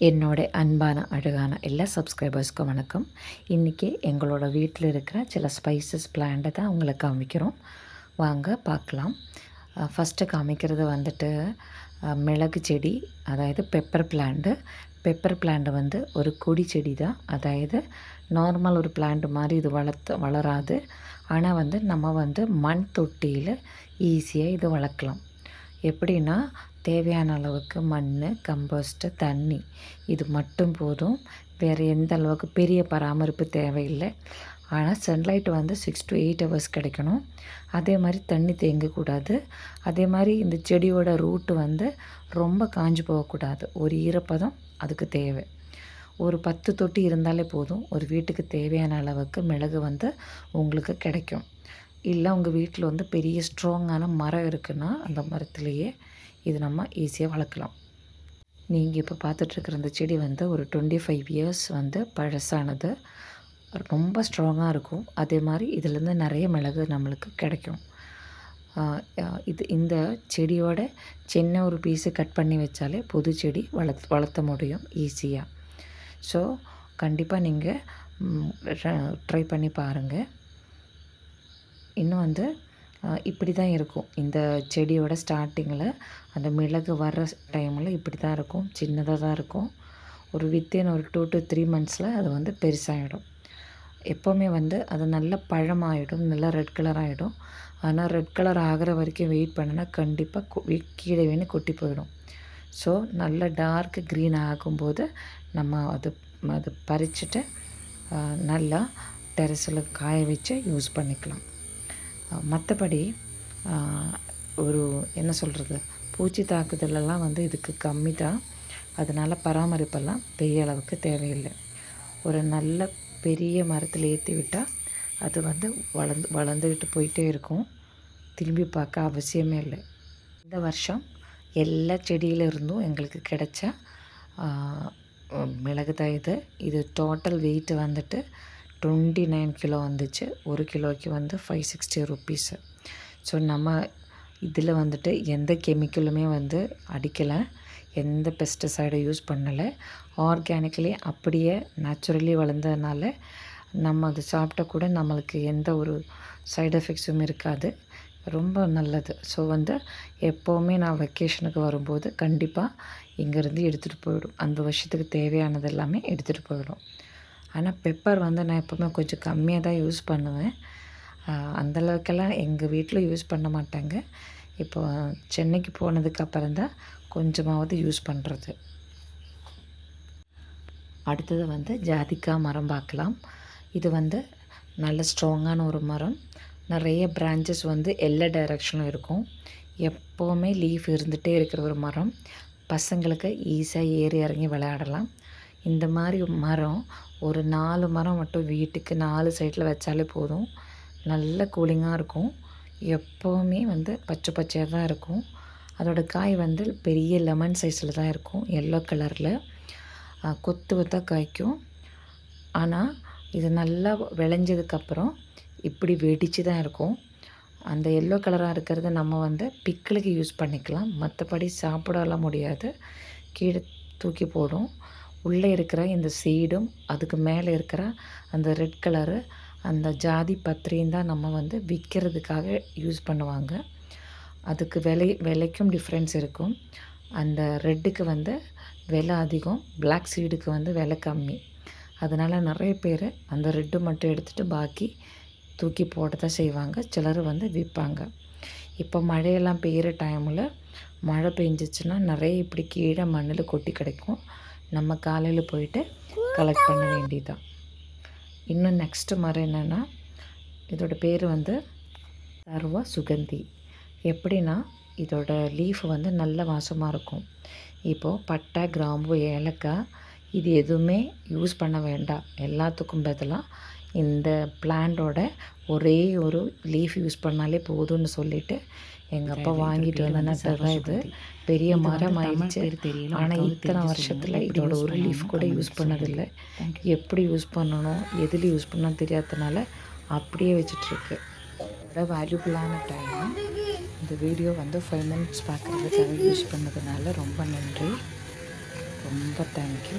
என்னோட அன்பான அழகான எல்லா சப்ஸ்கிரைபர்ஸ்க்கும் வணக்கம். இன்றைக்கி எங்களோட வீட்டில் இருக்கிற சில ஸ்பைசஸ் பிளான்ட்டை தான் உங்களுக்கு காமிக்கிறோம். வாங்க பார்க்கலாம். ஃபஸ்ட்டு காமிக்கிறது வந்துட்டு மிளகு செடி, அதாவது பெப்பர் பிளான்ட்டு. பெப்பர் பிளான்ட்டு வந்து ஒரு கொடி செடி தான். அதாவது நார்மல் ஒரு பிளான்ட் மாதிரி இது வளராது. ஆனால் வந்து நம்ம வந்து மண் தொட்டியில் ஈஸியாக இது வளர்க்கலாம். எப்படின்னா, தேவையான அளவுக்கு மண், கம்போஸ்ட்டு, தண்ணி இது மட்டும் போதும். வேறு எந்த அளவுக்கு பெரிய பராமரிப்பு தேவையில்லை. ஆனால் சன்லைட் வந்து 6 to 8 ஹவர்ஸ் கிடைக்கணும். அதே மாதிரி தண்ணி தேங்கக்கூடாது. அதே மாதிரி இந்த செடியோட ரூட்டு வந்து ரொம்ப காஞ்சு போகக்கூடாது. ஒரு ஈரப்பதம் அதுக்கு தேவை. ஒரு 10 தொட்டி இருந்தாலே போதும். ஒரு வீட்டுக்கு தேவையான அளவுக்கு மிளகு வந்து உங்களுக்கு கிடைக்கும். இல்லை உங்கள் வீட்டில் வந்து பெரிய ஸ்ட்ராங்கான மரம் இருக்குன்னா அந்த மரத்துலேயே இது நம்ம ஈஸியாக வளர்க்கலாம். நீங்கள் இப்போ பார்த்துட்ருக்குற இந்த செடி வந்து ஒரு 25 இயர்ஸ் வந்து பழசானது. ரொம்ப ஸ்ட்ராங்காக இருக்கும். அதே மாதிரி இதிலேருந்து நிறைய மிளகு நம்மளுக்கு கிடைக்கும். இந்த செடியோட சின்ன ஒரு பீஸு கட் பண்ணி வச்சாலே புது செடி வளர்த்த முடியும் ஈஸியாக. ஸோ கண்டிப்பாக நீங்கள் ட்ரை பண்ணி பாருங்கள். இன்னும் வந்து இப்படி தான் இருக்கும். இந்த செடியோட ஸ்டார்டிங்கில் அந்த மிளகு வர்ற டைமில் இப்படி தான் இருக்கும். சின்னதாக தான் இருக்கும். ஒரு வித்தின் ஒரு 2 to 3 மந்த்ஸில் அது வந்து பெருசாகிடும். எப்போவுமே வந்து அது நல்ல பழமாகிடும், நல்லா ரெட் கலர் ஆகிடும். ஆனால் ரெட் கலர் ஆகிற வரைக்கும் வெயிட் பண்ணினா கண்டிப்பாக கீழே வேணும் கொட்டி போயிடும். ஸோ நல்ல டார்க் க்ரீன் ஆகும்போது நம்ம அது பறிச்சுட்டு நல்லா டெரஸில் காய வச்சு யூஸ் பண்ணிக்கலாம். மற்றபடி ஒரு என்ன சொல்கிறது, பூச்சி தாக்குதலெல்லாம் வந்து இதுக்கு கம்மி தான். அதனால் பராமரிப்பெல்லாம் பெரிய அளவுக்கு தேவையில்லை. ஒரு நல்ல பெரிய மரத்தில் ஏற்றி விட்டால் அது வந்து வளர்ந்துக்கிட்டு போயிட்டே இருக்கும். திரும்பி பார்க்க அவசியமே இல்லை. இந்த வருஷம் எல்லா செடியிலிருந்தும் எங்களுக்கு கிடைச்ச மிளகு தான் இது டோட்டல் வெயிட் வந்துட்டு 29 கிலோ வந்துச்சு. ஒரு கிலோவுக்கு வந்து 560 ருப்பீஸு. ஸோ நம்ம இதில் வந்துட்டு எந்த கெமிக்கலுமே வந்து அடிக்கலை, எந்த பெஸ்டிசைடும் யூஸ் பண்ணலை. ஆர்கானிக்கலி அப்படியே நேச்சுரலி வளர்ந்ததுனால நம்ம அது சாப்பிட்டா கூட நம்மளுக்கு எந்த ஒரு சைடு எஃபெக்ட்ஸும் இருக்காது. ரொம்ப நல்லது. ஸோ வந்து எப்போவுமே நான் வெக்கேஷனுக்கு வரும்போது கண்டிப்பாக இங்கேருந்து எடுத்துகிட்டு போயிடும். அந்த வருஷத்துக்கு தேவையானது எல்லாமே எடுத்துகிட்டு போயிடும். ஆனால் பெப்பர் வந்து நான் எப்போவுமே கொஞ்சம் கம்மியாக தான் யூஸ் பண்ணுவேன். அந்தளவுக்கெல்லாம் எங்கள் வீட்டில் யூஸ் பண்ண மாட்டாங்க. இப்போ சென்னைக்கு போனதுக்கப்புறம் தான் கொஞ்சமாவது யூஸ் பண்ணுறது. அடுத்தது வந்து ஜாதிக்காய் மரம் பார்க்கலாம். இது வந்து நல்ல ஸ்ட்ராங்கான ஒரு மரம். நிறைய பிரான்ச்சஸ் வந்து எல்லா டைரெக்ஷனும் இருக்கும். எப்போவுமே லீஃப் இருந்துகிட்டே இருக்கிற ஒரு மரம். பசங்களுக்கு ஈஸியாக ஏறி இறங்கி விளையாடலாம். இந்த மாதிரி மரம் ஒரு 4 மரம் மட்டும் வீட்டுக்கு 4 சைடில் வச்சாலே போதும். நல்ல கூலிங்காக இருக்கும். எப்போவுமே வந்து பச்சை பச்சையாக தான் இருக்கும். அதோடய காய் வந்து பெரிய லெமன் சைஸில் தான் இருக்கும். எல்லோ கலரில் கொத்து கொத்தாக காய்க்கும். ஆனால் இது நல்லா விளைஞ்சதுக்கப்புறம் இப்படி வெடித்து தான் இருக்கும். அந்த எல்லோ கலராக இருக்கிறத நம்ம வந்து பிக்கிளுக்கு யூஸ் பண்ணிக்கலாம். மற்றபடி சாப்பிடலாம் முடியாது, கீழே தூக்கி போடும். உள்ளே இருக்கிற இந்த சீடும் அதுக்கு மேலே இருக்கிற அந்த ரெட் கலரு அந்த ஜாதி பத்திரியும் தான் நம்ம வந்து விற்கிறதுக்காக யூஸ் பண்ணுவாங்க. அதுக்கு விலைக்கும் டிஃப்ரென்ஸ் இருக்கும். அந்த ரெட்டுக்கு வந்து விலை அதிகம், பிளாக் சீடுக்கு வந்து விலை கம்மி. அதனால் நிறைய பேர் அந்த ரெட்டு மட்டும் எடுத்துகிட்டு பாக்கி தூக்கி போட தான் செய்வாங்க. சிலர் வந்து விற்பாங்க. இப்போ மழையெல்லாம் பெய்கிற டைமில் மழை பெஞ்சிச்சுன்னா நிறைய இப்படி கீழே மண்ணில் கொட்டி கிடைக்கும். நம்ம காலையில் போயிட்டு கலெக்ட் பண்ண வேண்டியதுதான். இன்னும் நெக்ஸ்ட்டு மரம் என்னென்னா, இதோட பேர் வந்து சர்வ சுகந்தி. எப்படின்னா இதோட லீஃப் வந்து நல்ல வாசமாக இருக்கும். இப்போது பட்டை, கிராம்பு, ஏலக்காய் இது எதுவுமே யூஸ் பண்ண வேண்டாம். எல்லாத்துக்கும் பதிலாக இந்த பிளான்ட்டோட ஒரே ஒரு லீஃப் யூஸ் பண்ணாலே போதும்னு சொல்லிவிட்டு எங்கள் அப்பா வாங்கிட்டு வந்தேன்னா தான் இது பெரிய மரம் ஆயிடுச்சு. ஆனால் இத்தனை வருஷத்தில் இதோட ஒரு லீஃப் கூட யூஸ் பண்ணதில்லை. எப்படி யூஸ் பண்ணணும், எதில் யூஸ் பண்ணணும் தெரியாததுனால அப்படியே வச்சிட்ருக்கு. இதோட வேல்யூபிளான டைம். இந்த வீடியோ வந்து 5 minutes பார்க்குறதுக்காக யூஸ் பண்ணதுனால ரொம்ப நன்றி. ரொம்ப தேங்க்யூ.